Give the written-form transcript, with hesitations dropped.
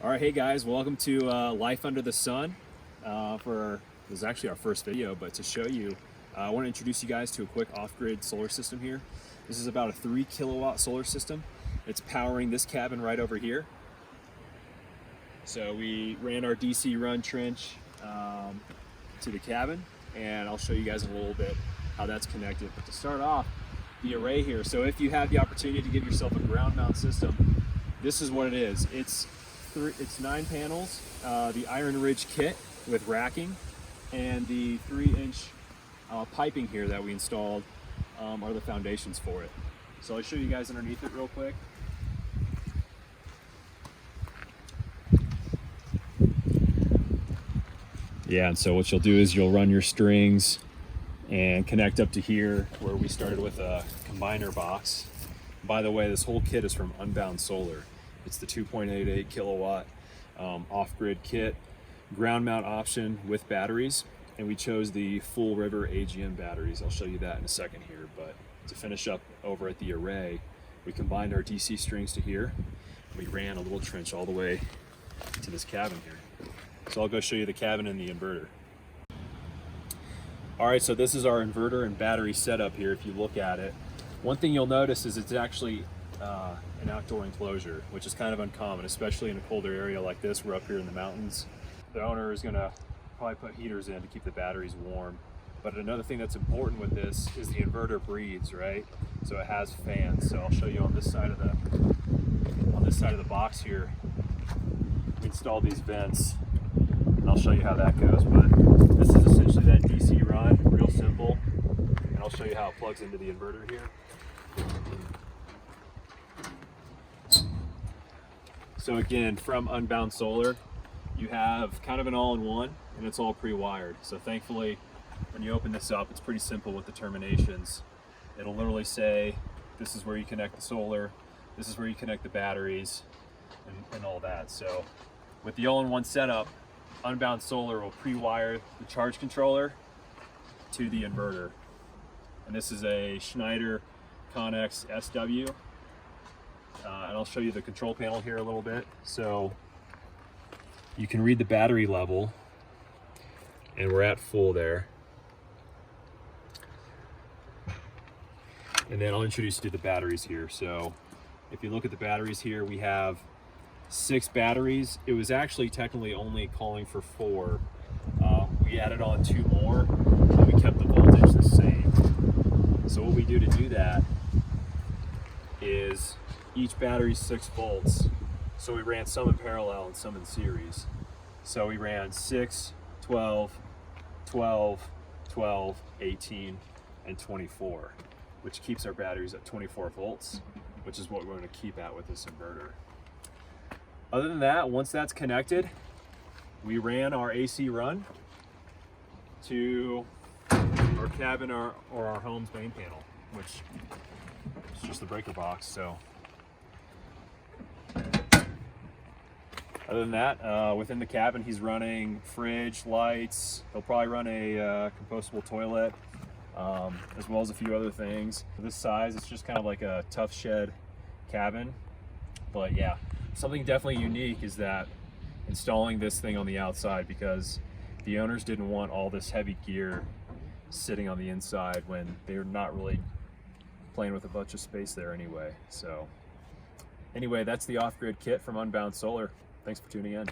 All right, hey guys, welcome to Life Under the Sun. This is actually our first video, but to show you, I want to introduce you guys to a quick off-grid solar system here. This is about a 3 kilowatt solar system. It's powering this cabin right over here. So we ran our DC run trench to the cabin, and I'll show you guys in a little bit how that's connected. But to start off, the array here. So if you have the opportunity to give yourself a ground mount system, this is what it is. It's 9 panels, the Iron Ridge kit with racking, and the 3-inch piping here that we installed are the foundations for it. So I'll show you guys underneath it real quick. Yeah, and so what you'll do is you'll run your strings and connect up to here where we started with a combiner box. By the way, this whole kit is from Unbound Solar. It's the 2.88 kilowatt off-grid kit, ground mount option with batteries, and we chose the Full River AGM batteries. I'll show you that in a second here, but to finish up over at the array, we combined our DC strings to here. We ran a little trench all the way to this cabin here. So I'll go show you the cabin and the inverter. All right, so this is our inverter and battery setup here. If you look at it, one thing you'll notice is it's actually an outdoor enclosure, which is kind of uncommon, especially in a colder area like this. We're up here in the mountains. The owner is gonna probably put heaters in to keep the batteries warm. But another thing that's important with this is the inverter breathes, right? So it has fans. So I'll show you on this side of the box here. We installed these vents, and I'll show you how that goes. But this is essentially that DC run, real simple. And I'll show you how it plugs into the inverter here. So again, from Unbound Solar, you have kind of an all-in-one, and it's all pre-wired. So thankfully, when you open this up, it's pretty simple with the terminations. It'll literally say, this is where you connect the solar, this is where you connect the batteries, and all that. So with the all-in-one setup, Unbound Solar will pre-wire the charge controller to the inverter. And this is a Schneider Connex SW. And I'll show you the control panel here a little bit. So you can read the battery level, and we're at full there. And then I'll introduce you to the batteries here. So if you look at the batteries here, we have 6 batteries. It was actually technically only calling for 4. We added on 2 more, and we kept the voltage the same. So what we do to do that is each battery is 6 volts. So we ran some in parallel and some in series. So we ran 6, 12, 12, 12, 18, and 24, which keeps our batteries at 24 volts, which is what we're going to keep at with this inverter. Other than that, once that's connected, we ran our AC run to our cabin or our home's main panel, which is just the breaker box. So other than that, within the cabin, he's running fridge, lights. He'll probably run a compostable toilet, as well as a few other things. For this size, it's just kind of like a tough shed cabin. But yeah, something definitely unique is that installing this thing on the outside, because the owners didn't want all this heavy gear sitting on the inside when they're not really playing with a bunch of space there anyway. So anyway, that's the off-grid kit from Unbound Solar. Thanks for tuning in.